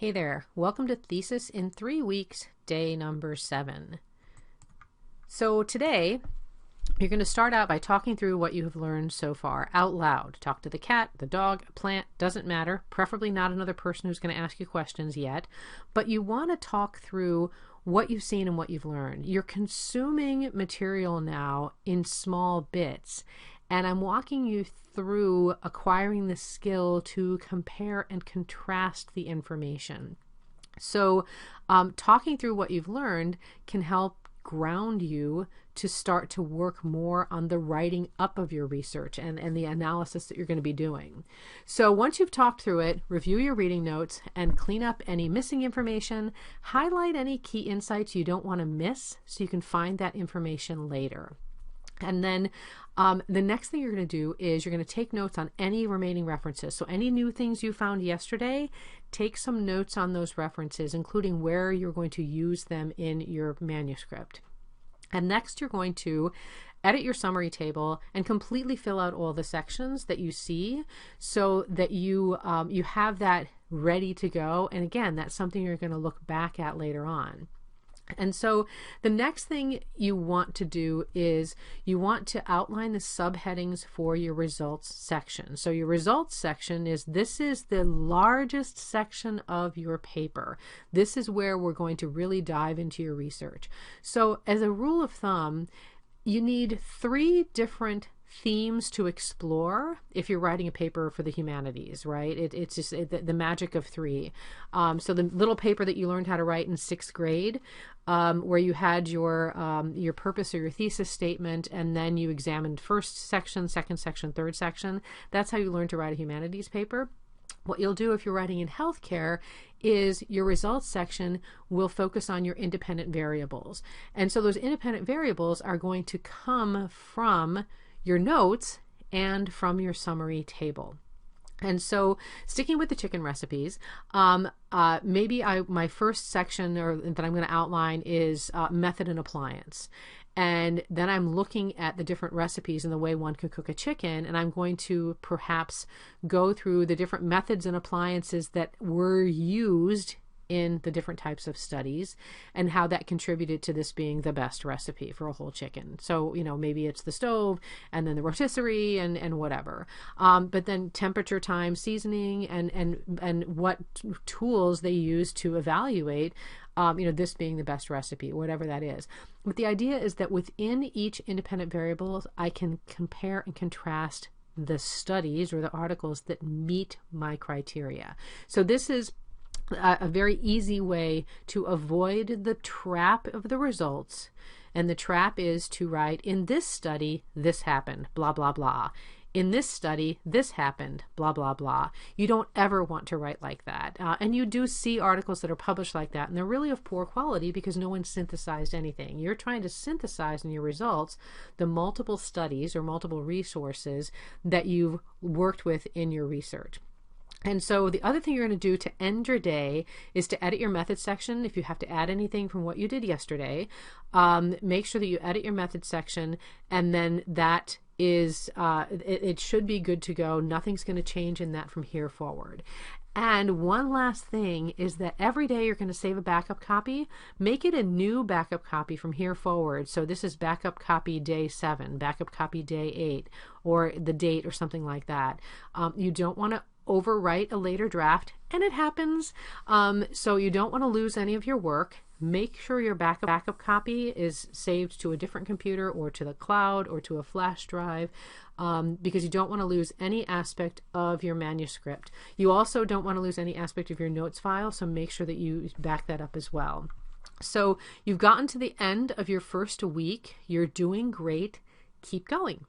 Hey there, welcome to Thesis in 3 weeks, day number 7. So today, you're going to start out by talking through what you have learned so far out loud. Talk to the cat, the dog, a plant, doesn't matter, preferably not another person who's going to ask you questions yet, but you want to talk through what you've seen and what you've learned. You're consuming material now in small bits, and I'm walking you through acquiring the skill to compare and contrast the information. So talking through what you've learned can help ground you to start to work more on the writing up of your research and the analysis that you're going to be doing. So once you've talked through it, review your reading notes and clean up any missing information, highlight any key insights you don't want to miss so you can find that information later. And then the next thing you're going to do is you're going to take notes on any remaining references. So any new things you found yesterday, take some notes on those references, including where you're going to use them in your manuscript. And next you're going to edit your summary table and completely fill out all the sections that you see so that you have that ready to go. And again, that's something you're going to look back at later on. And so the next thing you want to do is you want to outline the subheadings for your results section. So your results section this is the largest section of your paper. This is where we're going to really dive into your research. So as a rule of thumb, you need 3 different themes to explore if you're writing a paper for the humanities, right? It's just the magic of 3. So the little paper that you learned how to write in 6th grade, where you had your purpose or your thesis statement, and then you examined first section, second section, third section. That's how you learn to write a humanities paper. What you'll do if you're writing in healthcare is your results section will focus on your independent variables. And so those independent variables are going to come from your notes and from your summary table. And so sticking with the chicken recipes, my first section that I'm going to outline is method and appliance. And then I'm looking at the different recipes and the way one can cook a chicken, and I'm going to perhaps go through the different methods and appliances that were used in the different types of studies and how that contributed to this being the best recipe for a whole chicken. So, maybe it's the stove and then the rotisserie and whatever. But then temperature, time, seasoning, and what tools they use to evaluate this being the best recipe, whatever that is. But the idea is that within each independent variable, I can compare and contrast the studies or the articles that meet my criteria. So this is a very easy way to avoid the trap of the results. And the trap is to write, in this study, this happened, blah, blah, blah. In this study, this happened, blah, blah, blah. You don't ever want to write like that. And you do see articles that are published like that, and they're really of poor quality because no one synthesized anything. You're trying to synthesize in your results the multiple studies or multiple resources that you've worked with in your research. And so the other thing you're going to do to end your day is to edit your method section. If you have to add anything from what you did yesterday, make sure that you edit your method section, and then that is, it should be good to go. Nothing's going to change in that from here forward. And one last thing is that every day you're going to save a backup copy. Make it a new backup copy from here forward. So this is backup copy day 7, backup copy day 8, or the date or something like that. You don't want to overwrite a later draft, and it happens. So you don't want to lose any of your work. Make sure your backup copy is saved to a different computer or to the cloud or to a flash drive, because you don't want to lose any aspect of your manuscript. You also don't want to lose any aspect of your notes file, so make sure that you back that up as well. So you've gotten to the end of your first week. You're doing great. Keep going.